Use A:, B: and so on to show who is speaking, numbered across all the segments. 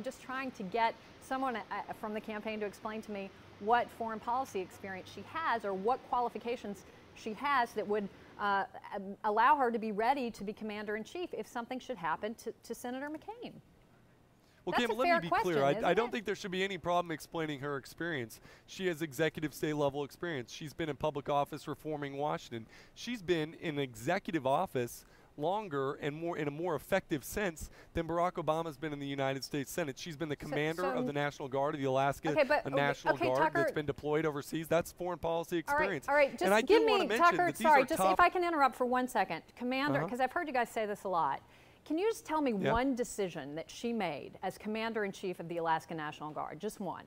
A: I'm just trying to get someone from the campaign to explain to me what foreign policy experience she has or what qualifications she has that would allow her to be ready to be commander-in-chief if something should happen to Senator McCain.
B: Well,
A: That's
B: Kim,
A: a
B: let
A: fair
B: me be
A: question,
B: clear. I don't
A: it?
B: think there should be any problem explaining her experience. She has executive state-level experience. She's been in public office reforming Washington. She's been in executive office longer and more in a more effective sense than Barack Obama's been in the United States Senate. She's been the commander of the National Guard of the Alaska National Guard
A: Tucker,
B: that's been deployed overseas. That's foreign policy experience.
A: All right, just give me, Tucker, sorry, just if I can interrupt for 1 second. Commander, because I've heard you guys say this a lot. Can you just tell me one decision that she made as commander-in-chief of the Alaska National Guard? Just one.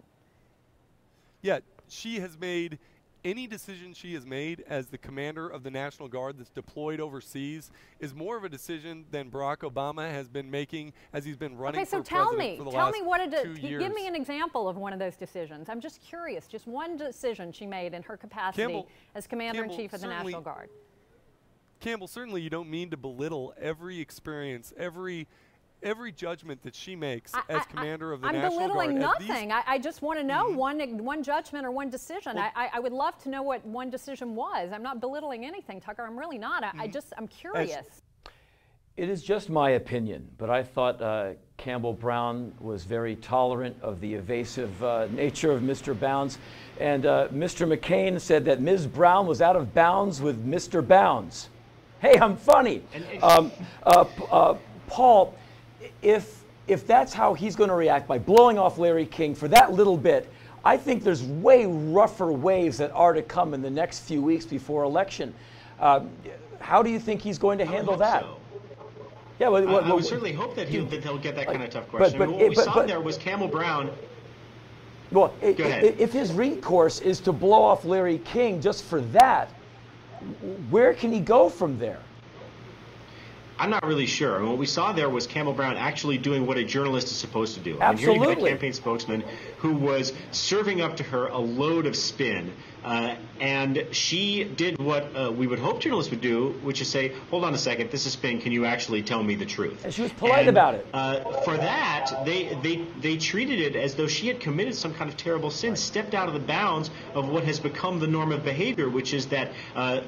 B: Yeah, she has made any decision she has made as the commander of the National Guard that's deployed overseas is more of a decision than Barack Obama has been making as he's been running for president for the last 2 years.
A: Give me an example of one of those decisions. I'm just curious, just one decision she made in her capacity as commander-in-chief of the National Guard.
B: Campbell, certainly you don't mean to belittle every experience, every judgment that she makes as commander of the National Guard.
A: I'm belittling nothing. I just want to know one judgment or one decision. Well, I would love to know what one decision was. I'm not belittling anything, Tucker. I'm really not. I'm curious.
C: It is just my opinion, but I thought Campbell Brown was very tolerant of the evasive nature of Mr. Bounds. And Mr. McCain said that Ms. Brown was out of bounds with Mr. Bounds. Hey, I'm funny. Paul, if that's how he's going to react by blowing off Larry King for that little bit, I think there's way rougher waves that are to come in the next few weeks before election. How do you think he's going to handle that?
D: So.
C: Yeah,
D: I would certainly hope that they'll get that kind of tough question. What we saw there was Campbell Brown.
C: Well, if his recourse is to blow off Larry King just for that, where can he go from there?
D: I'm not really sure. I mean, what we saw there was Campbell Brown actually doing what a journalist is supposed to do.
C: Absolutely.
D: I mean, here you had a campaign spokesman who was serving up to her a load of spin, and she did what we would hope journalists would do, which is say, hold on a second, this is spin, can you actually tell me the truth?
C: And she was polite about it.
D: For that, they treated it as though she had committed some kind of terrible sin, stepped out of the bounds of what has become the norm of behavior, which is that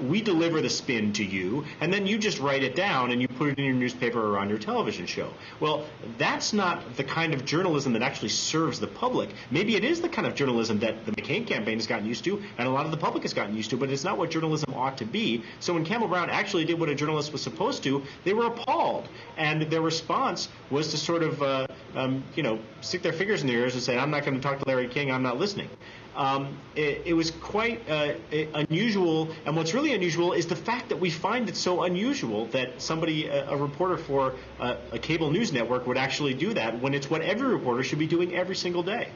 D: we deliver the spin to you, and then you just write it down and you put it in your newspaper or on your television show. Well, that's not the kind of journalism that actually serves the public. Maybe it is the kind of journalism that the McCain campaign has gotten used to and a lot of the public has gotten used to, but it's not what journalism ought to be. So when Campbell Brown actually did what a journalist was supposed to, they were appalled. And their response was to sort of, stick their fingers in their ears and say, I'm not going to talk to Larry King, I'm not listening. It was quite unusual, and what's really unusual is the fact that we find it so unusual that somebody, a reporter for a cable news network, would actually do that when it's what every reporter should be doing every single day.